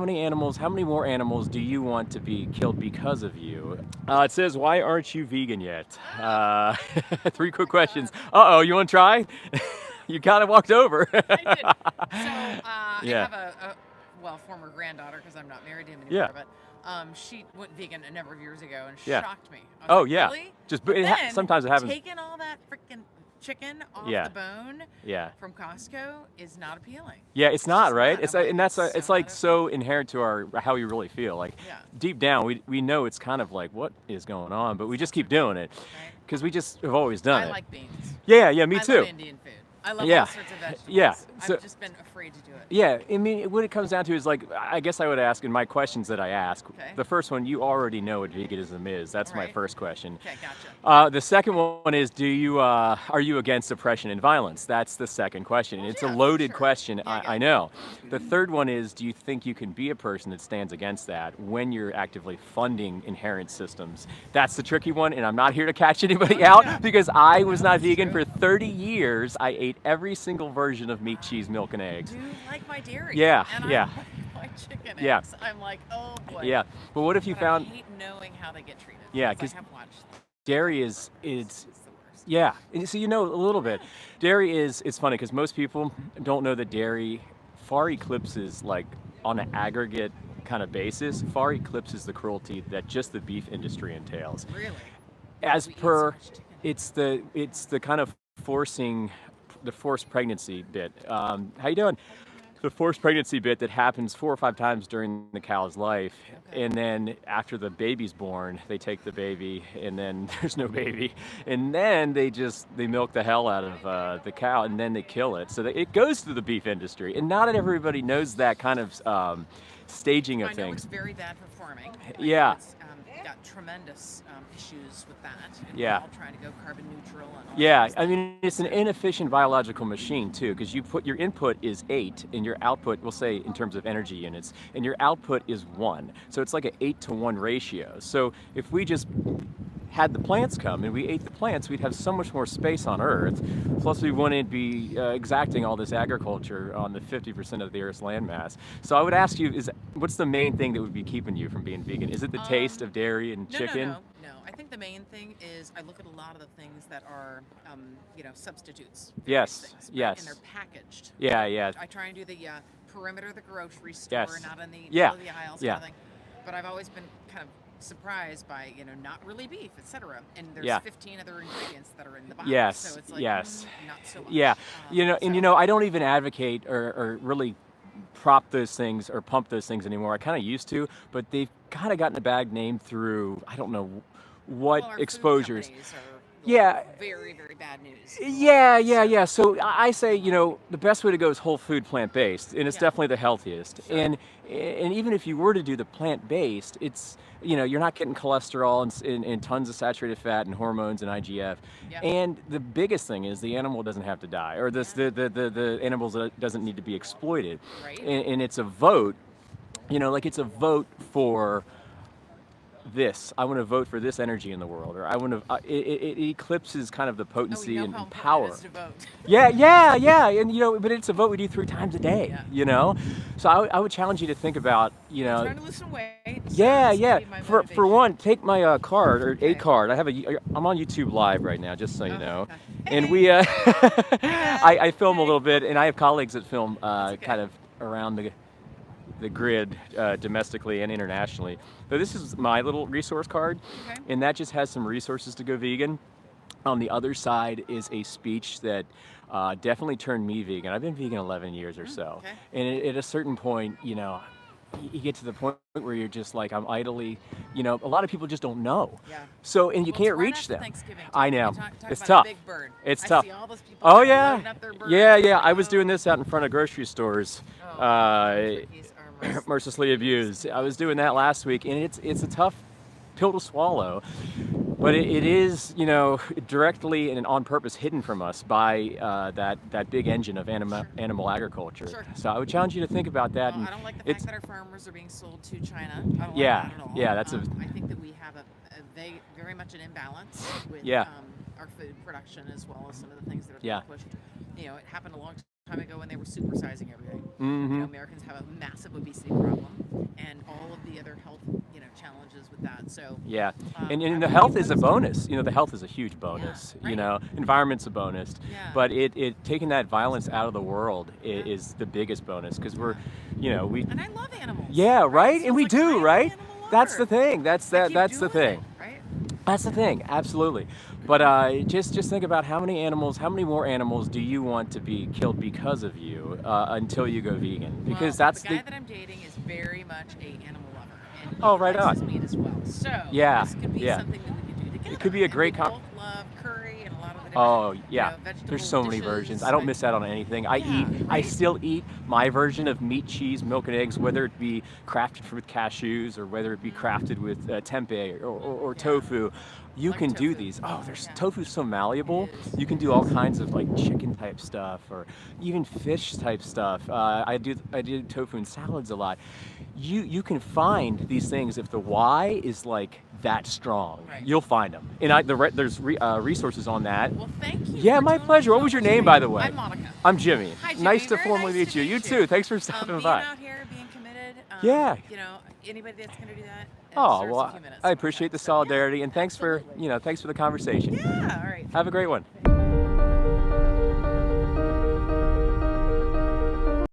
how many more animals do you want to be killed because of you? It says, why aren't you vegan yet? Three quick Oh my questions. God. Uh-oh, you want to try? You kind of walked over. I did. So I Yeah, have well, former granddaughter because I'm not married to him yeah, anymore, but she went vegan a number of years ago and yeah. shocked me. I was Oh, like, yeah. really? Just, But then sometimes it happens. taking all that freaking chicken off Yeah, the bone yeah. from Costco is not appealing. Yeah, it's It's not, just right? not. It's I'm like, and it's that's so it's not like appealing. so inherent to our how we really feel. Like Yeah, deep down, we know it's kind of like what is going on, but we it's just not so keep great, doing it right? because we just have always done I it. like beans. Yeah, yeah, me I love too. Indian food. I love all Yeah, sorts of yeah. vegetables. So I've just been afraid to do it. yeah, I mean, what it comes down to is like, I guess I would ask in my questions that I ask. Okay. The first one, you already know what veganism is. All That's my right. first question. Okay, gotcha. The second one is, are you against oppression and violence? That's the second question. Well, It's a yeah, for loaded sure. question, Yeah, I get I it. know. The third one is, do you think you can be a person that stands against that when you're actively funding inherent systems? That's the tricky one, and I'm not here to catch No, anybody no, out no. because I was No, not it's vegan true. for 30 years. I ate every single version of meat, I cheese, milk, and eggs. do like my dairy, Yeah, and I yeah, like my chicken yeah, eggs. I'm like, oh boy. yeah. But what if you But I found, hate knowing how they get treated yeah, because I because have watched the dairy is, documentaries. It's the worst. yeah, and so you know a little bit. Yeah. Dairy is, it's funny because most people don't know that dairy far eclipses, like on an aggregate kind of basis, far eclipses the cruelty that just the beef industry entails. Really? Because As we eat so per, much chicken. it's the kind of forcing, the forced pregnancy bit. How you doing? The forced pregnancy bit that happens 4 or 5 times during the cow's life, Okay. and then after the baby's born, they take the baby, and then there's no baby, and then they milk the hell out of the cow, and then they kill it. So that it goes through the beef industry, and not everybody knows that kind of staging of I know it's things. very bad for farming. I know Yeah, it's got tremendous issues with that, and we're yeah. all trying to go carbon neutral and all of Yeah, those I things. mean, it's an So, inefficient biological machine too, because you put your input is 8 and your output, we'll say in terms of energy units, and your output is 1. So it's like an 8-to-1 ratio. So if we just had the plants come and we ate the plants, we'd have so much more space on Earth. Plus, we wouldn't be exacting all this agriculture on the 50% of the Earth's landmass. So I would ask you, what's the main thing that would be keeping you from being vegan? Is it the taste um, of dairy and no, no, chicken? no, no. I think the main thing is I look at a lot of the things that are, substitutes for these Yes, things, right? And they're yes. packaged. Yeah, yeah, I try and do the perimeter of the grocery store, yes. not in the Yeah, middle of the aisles, kind yeah, of thing. But I've always been kind of surprised by, not really beef, etc. And there's yeah. 15 other ingredients that are in the box, so Yes, it's like, yes. not so Yeah. much. And So I don't even advocate or really prop those things or pump those things anymore. I kind of used to, but they've kind of gotten a bad name through, I don't know what well, our food exposures. companies are like Yeah, very, very bad news in a lot of yeah, ways. yeah, So yeah. So I say, the best way to go is whole food, plant based, and it's yeah, definitely the healthiest. sure, And even if you were to do the plant based, it's you're not getting cholesterol and tons of saturated fat and hormones and IGF. yep, And the biggest thing is the animal doesn't have to die, or this yeah, the animals doesn't need to be exploited. right. And it's a vote, like it's a vote for this. I want to vote for this energy in the world, or I want to. It eclipses kind of the Oh, you potency know and, how and important it power. is to vote. Yeah, yeah, yeah, and but it's a vote we do 3 times a day. Yeah. So I would challenge you to think about, Well, I'm trying to lose some weight, so yeah, this may yeah. be my For motivation. one, take my card or a Okay. card. I'm on YouTube Live right now, just so you Oh, know, okay. and Hey, we hi guys. I film a Hey, little bit, and I have colleagues that film that's okay. kind of around the grid domestically and internationally. So this is my little resource card, Okay. and that just has some resources to go vegan. On the other side is a speech that definitely turned me vegan. I've been vegan 11 years or so, Okay. and at a certain point, you get to the point where you're just like, I'm idly, a lot of people just don't know. Yeah. So, and you Well, it's can't right reach after them. Thanksgiving too. I You know. talk It's about a tough. big bird. It's I tough. see all those people Oh now yeah. loading up their birds, Yeah, and I'm yeah. like, I was doing oh, this out in front of grocery stores. oh, Uh, turkeys are mercilessly mercilessly abused. abused. I was doing that last week, and it's a tough pill to swallow, but it is, directly and on purpose hidden from us by that big engine of Sure, animal agriculture. sure. So I would challenge you to think about that, Well, and I don't like the fact it's that our farmers are being sold to China. I don't like yeah, that at all. yeah, that's a I think that we have very much an imbalance with yeah, our food production as well as some of the things that are being yeah. pushed. It happened a long time ago when they were supersizing everything. Mm-hmm. Americans have a massive obesity problem and all of the other health, challenges with that. So, Yeah, I and the really health find is a this bonus. The health is a huge bonus. right. Environment's a bonus, Yeah. but it taking that violence out of the world Yeah. is the biggest bonus because we're, we. And I love animals. Yeah, right, So and we it's like, do, I'm right? an animal That's lover. the thing. That's I keep that's the doing it, thing. right? That's the thing. Absolutely. But just think about how many more animals do you want to be killed because of you until you go vegan? Because Well, that's the the. guy that I'm dating is very much a animal lover, and Oh, he right likes his on. meat as well. So Yeah, this could be yeah. something that we could do It together. could be a And we great both love curry and a lot of the different, Oh yeah, vegetable there's so many dishes. versions. I don't miss out on anything. I Right? still eat my version of meat, cheese, milk, and eggs, whether it be crafted with cashews or whether it be crafted with tempeh or Yeah. tofu. You Like can do tofu. these. Oh, there's Yeah. tofu's so malleable. It is. You can It do all is. kinds of like chicken type stuff or even fish type stuff. I do tofu in salads a lot. You can find these things if the why is like that strong. Right. You'll find them, and there's resources on that. Well, thank you. Yeah, for my doing pleasure. What so was your much name, for me. by the way? I'm Monica. I'm Jimmy. Hi, Jimmy. Nice to Very formally nice meet to you. meet You too. Thanks for stopping being by. out here, being committed. Yeah. Anybody that's going to do that Oh, deserves a well, few minutes. I appreciate the So, yeah, solidarity and thanks for, absolutely. thanks for the conversation. Yeah. All right. Have a great one.